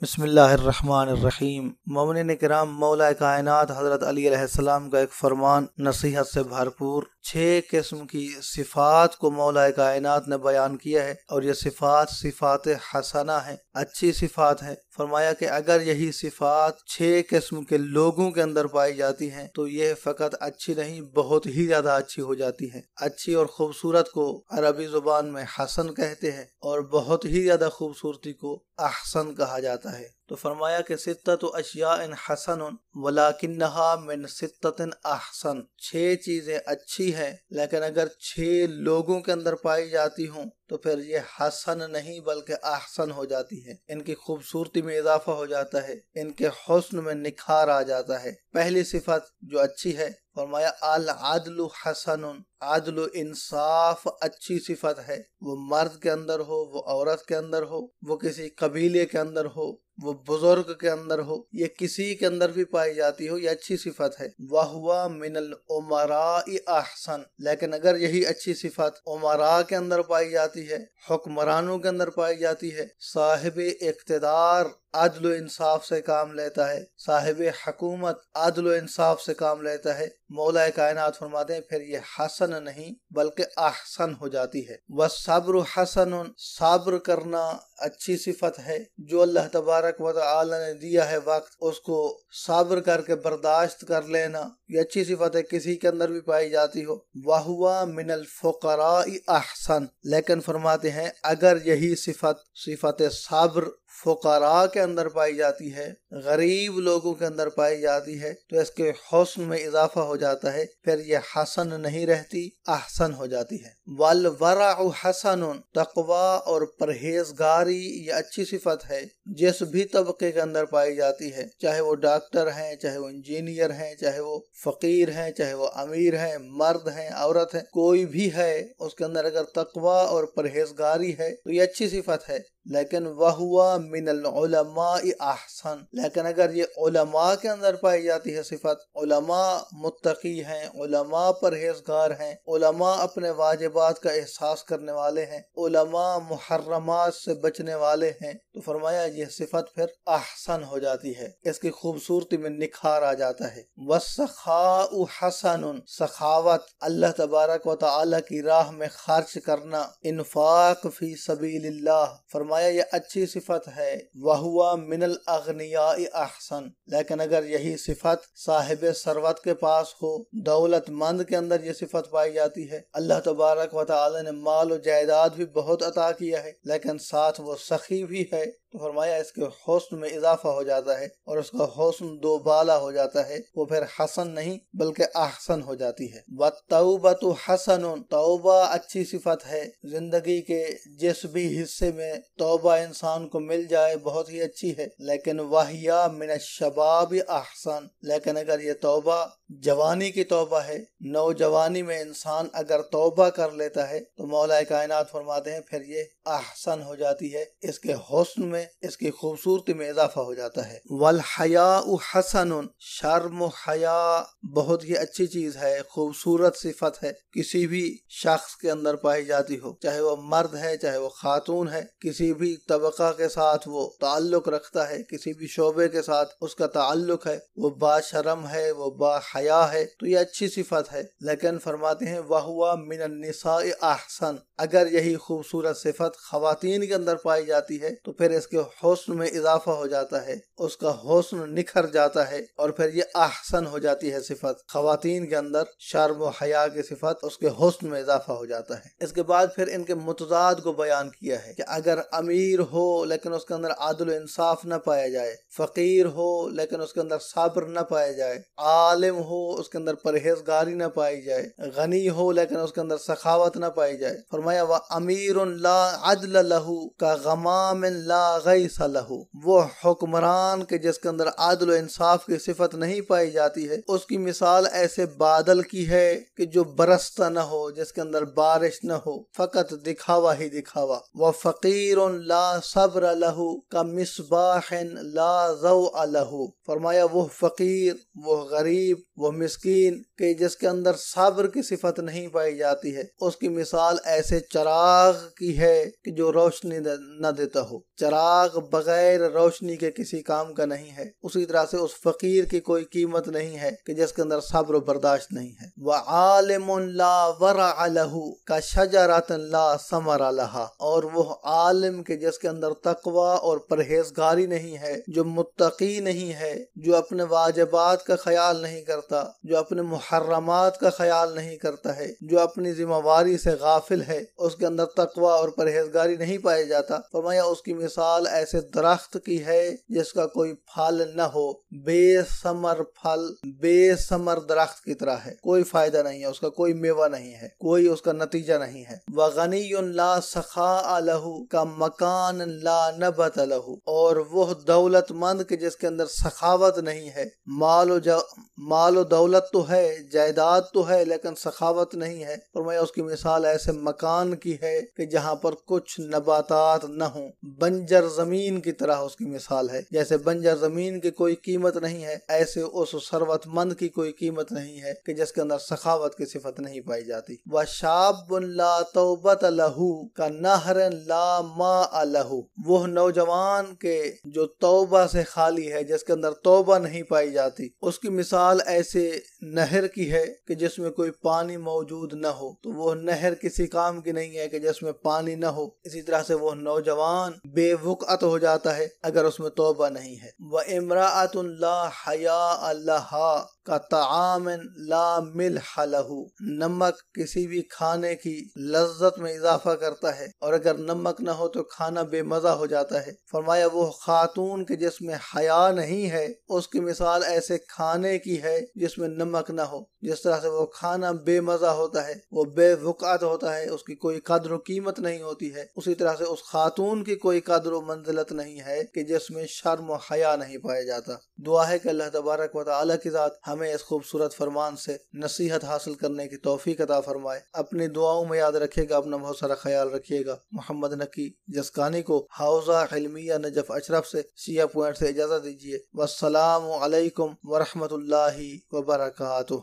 بسم اللہ الرحمن الرحیم۔ مومنین کرام، مولا کائنات حضرت علی علیہ السلام کا ایک فرمان نصیحت سے بھرپور 6 قسم کی صفات کو مولا کائنات نے بیان کیا ہے، اور یہ صفات حسنہ ہیں، اچھی صفات ہیں۔ فرمایا کہ اگر یہی صفات 6 قسم کے لوگوں کے اندر پائی جاتی ہیں تو یہ فقط اچھی نہیں، بہت ہی زیادہ اچھی ہو جاتی ہیں۔ اچھی اور خوبصورت کو عربی زبان میں حسن کہتے ہیں، اور بہت ہی زیادہ خوبصورتی کو احسن کہا جاتا ہے۔ تو فرمایا کہ ستۃ اشیاء حسن ولکنھا من ستۃ احسن، 6 چیزیں اچھی ہیں لیکن اگر 6 لوگوں کے اندر پائی جاتی ہوں تو پھر یہ حسن نہیں بلکہ احسن ہو جاتی ہے، ان کی خوبصورتی میں اضافہ ہو جاتا ہے، ان کے حسن میں نکھار آ جاتا ہے۔ پہلی صفت جو اچھی ہے، فرمایا العدل حسن، عدل و انصاف اچھی صفت ہے، وہ مرد کے اندر ہو، وہ عورت کے اندر ہو، وہ کسی قبیلے کے اندر ہو، وہ بزرگ کے اندر ہو، یہ کسی کے اندر بھی پائی جاتی ہو، یہ اچھی صفت ہے۔ وَهُوَ مِنَ الْأُمَرَاءِ أَحْسَنُ، لیکن اگر یہی اچھی صفت عمراء کے اندر پائی جاتی ہے، حکمرانوں کے اندر پائی جاتی ہے، صاحب اقتدار عدل و انصاف سے کام لیتا ہے، صاحب حکومت عدل و انصاف سے کام لیتا ہے، مولا کائنات فرماتے ہیں پھر یہ حسن نہیں بلکہ احسن ہو جاتی ہے۔ وَالصَّبْرُ حَسَنٌ، صبر کرنا اچھی صفت ہے، جو اللہ تبارک و تعالی نے دیا ہے وقت، اس کو صبر کر کے برداشت کر لینا، یہ اچھی صفت ہے، کسی کے اندر بھی پائی جاتی ہو۔ وَهُوَ مِنَ الْفُقَرَاءِ أَحْسَنُ، لیکن فرماتے ہیں اگر یہی صفت صبر فقراء کے اندر پائی جاتی ہے، غریب لوگوں کے اندر پائی جاتی ہے، تو اس کے حسن میں اضافہ ہو جاتا ہے، پھر یہ حسن نہیں رہتی، احسن ہو جاتی ہے۔ والورع حسن، تقوی اور پرہیزگاری یہ اچھی صفت ہے، جس بھی طبقے کے اندر پائی جاتی ہے، چاہے وہ ڈاکٹر ہیں، چاہے وہ انجینئر ہیں، چاہے وہ فقیر ہیں، چاہے وہ امیر ہیں، مرد ہیں، عورت ہیں، کوئی بھی ہے، اس کے اندر اگر تقوی اور پرہیزگاری ہے تو یہ اچھی صفت ہے۔ لیکن وَهُوَ مِنَ الْعُلَمَاءِ أَحْسَنُ، لیکن اگر یہ علماء کے اندر پائی جاتی ہے صفت، علماء متقی ہیں، علماء پرہیزگار ہیں، علماء اپنے واجبات کا احساس کرنے والے ہیں، علماء محرمات سے بچنے والے ہیں، تو فرمایا یہ صفت پھر احسن ہو جاتی ہے، اس کی خوبصورتی میں نکھار آ جاتا ہے۔ وَالسَّخَاءُ حَسَنٌ، سخاوت اللہ تبارک و تعالی کی راہ میں خرچ کرنا، انفاق فی سبیل اللہ، فرمایا یہ اچھی صفت ہے۔ وَهُوَ مِنَ الْأَغْنِيَاءِ أَحْسَنُ، لیکن اگر یہی صفت صاحب ثروت کے پاس ہو، دولت مند کے اندر یہ صفت پائی جاتی ہے، اللہ تبارک و تعالی نے مال و جائیداد بھی بہت عطا کیا ہے لیکن ساتھ وہ سخی بھی ہے، تو فرمایا اس کے حسن میں اضافہ ہو جاتا ہے، اور اس کا حسن دوبالا ہو جاتا ہے، وہ پھر حسن نہیں بلکہ احسن ہو جاتی ہے۔ وَالتَّوْبَةُ حَسَنٌ، توبہ اچھی صفت ہے، زندگی کے جس بھی حصے میں توبہ انسان کو مل جائے بہت ہی اچھی ہے، لیکن وَهِيَ مِنَ الشَّبَابِ أَحْسَنُ، لیکن اگر یہ توبہ جوانی کی توبہ ہے، نوجوانی میں انسان اگر توبہ کر لیتا ہے تو مولا کائنات فرماتے ہیں پھر یہ احسن ہو جاتی ہے، اس کے حسن میں، اس کی خوبصورتی میں اضافہ ہو جاتا ہے۔ والحیاء حسن، شرم و حیا بہت ہی اچھی چیز ہے، خوبصورت صفت ہے، کسی بھی شخص کے اندر پائی جاتی ہو، چاہے وہ مرد ہے چاہے وہ خاتون ہے، کسی بھی طبقہ کے ساتھ وہ تعلق رکھتا ہے، کسی بھی شعبے کے ساتھ اس کا تعلق ہے، وہ با شرم ہے، وہ با حیا ہے، تو یہ اچھی صفت ہے۔ لیکن فرماتے ہیں وَهُوَ مِنَ النِّسَاءِ أَحْسَنُ، اگر یہی خوبصورت صفت خواتین کے اندر پائی جاتی ہے تو پھر اس کے حسن میں اضافہ ہو جاتا ہے، اس کا حسن نکھر جاتا ہے، اور پھر یہ احسن ہو جاتی ہے صفت، خواتین کے اندر شرم و حیا کی صفت، اس کے حسن میں اضافہ ہو جاتا ہے۔ اس کے بعد پھر ان کے متضاد کو بیان کیا ہے کہ اگر امیر ہو لیکن اس کے اندر عدل و انصاف نہ پایا جائے، فقیر ہو لیکن اس کے اندر صبر نہ پایا جائے، عالم ہو اس کے اندر پرہیزگاری نہ پائی جائے، غنی ہو لیکن اس کے اندر سخاوت نہ پائی جائے، فرمایا وَأَمِيرٌ لَا عَدْلَ لَهُ كَغَمَامٍ لَا غَيْثَ لَهُ، وہ حکمران کے جس کے اندر عدل و انصاف کی صفت نہیں پائی جاتی ہے، اس کی مثال ایسے بادل کی ہے کہ جو برستا نہ ہو، جس کے اندر بارش نہ ہو، فقط دکھاوا ہی دکھاوا۔ وَفَقِيرٌ لَا صَبْرَ لَهُ كَمِصْبَاحٍ لَا ضَوْءَ لَهُ، فرمایا وہ فقیر، وہ غریب، وہ مسکین کہ جس کے اندر صبر کی صفت نہیں پائی جاتی ہے، اس کی مثال ایسے چراغ کی ہے کہ جو روشنی نہ دیتا ہو۔ چراغ بغیر روشنی کے کسی کام کا نہیں ہے، اسی طرح سے اس فقیر کی کوئی قیمت نہیں ہے کہ جس کے اندر صبر و برداشت نہیں ہے۔ وَعَالِمٌ لَا وَرَعَ لَهُ كَشَجَرَةٍ لَا ثَمَرَ لَهَا، اور وہ عالم کے جس کے اندر تقوی اور پرہیزگاری نہیں ہے، جو متقی نہیں ہے، جو اپنے واجبات کا خیال نہیں کرتا، جو اپنے محرمات کا خیال نہیں کرتا ہے، جو اپنی ذمہ واری سے غافل ہے، اس کے اندر تقوی اور پرہیزگاری نہیں پایا جاتا۔ فرمایا اس کی مثال ایسے درخت کی ہے جس کا کوئی پھل نہ ہو، بے ثمر پھل، بے ثمر درخت کی طرح ہے، کوئی فائدہ نہیں ہے، اس کا کوئی میوہ نہیں ہے، کوئی اس کا نتیجہ نہیں ہے۔ وَغَنِيٌّ لَا سَخَاءَ لَهُ كَمَكَانٍ لَا نَبَتَ لَهُ، اور وہ دولت مند کہ جس کے اندر سخاوت نہیں ہے، مال و دولت تو ہے، جائیداد تو ہے، لیکن سخاوت نہیں ہے۔ فرمایا اس کی مثال ایسے مکان کی ہے کہ جہاں پر کچھ نباتات نہ ہوں، بنجر زمین کی طرح اس کی مثال ہے۔ جیسے بنجر زمین کی کوئی قیمت نہیں ہے، ایسے اس ثروت مند کی کوئی قیمت نہیں ہے کہ جس کے اندر سخاوت کی صفت نہیں پائی جاتی۔ وَشَابٌ لَا تَوْبَةَ لَهُ كَنَهْرٍ لَا مَاءَ لَهُ، وہ نوجوان کے جو توبہ سے خالی ہے، جس کے اندر توبہ نہیں پائی جاتی، اس کی مثال ایسے نہر کی ہے کہ جس میں کوئی پانی موجود نہ ہو، تو وہ نہر کسی کام کی نہیں ہے کہ جس میں پانی نہ ہو۔ اسی طرح سے وہ نوجوان بے وقعت ہو جاتا ہے اگر اس میں توبہ نہیں ہے۔ وَإِمْرَأَةٌ لَا حَيَاءَ لَهَا كَطَعَامٍ لَا مِلْحَ لَهُ، نمک کسی بھی کھانے کی لذت میں اضافہ کرتا ہے، اور اگر نمک نہ ہو تو کھانا بے مزہ ہو جاتا ہے۔ فرمایا وہ خاتون کے جس میں حیا نہیں ہے، اس کی مثال ایسے کھانے کی ہے جس میں نمک نہ ہو۔ جس طرح سے وہ کھانا بے مزہ ہوتا ہے، وہ بے وقعت ہوتا ہے، اس کی کوئی قدر و قیمت نہیں ہوتی ہے، اسی طرح سے اس خاتون کی کوئی قدر و منزلت نہیں ہے کہ جس میں شرم و حیا نہیں پایا جاتا۔ دعا ہے کہ اللہ تبارک و تعالی کی ذات ہمیں اس خوبصورت فرمان سے نصیحت حاصل کرنے کی توفیق عطا فرمائے۔ اپنی دعاؤں میں یاد رکھیے گا، اپنا بہت سارا خیال رکھیے گا۔ محمد نقی جسکانی کو حوزہ علمیہ نجف اشرف سے شیعہ پوائنٹ سے اجازت دیجیے۔ والسلام علیکم ورحمۃ اللہ وبرکاتہ۔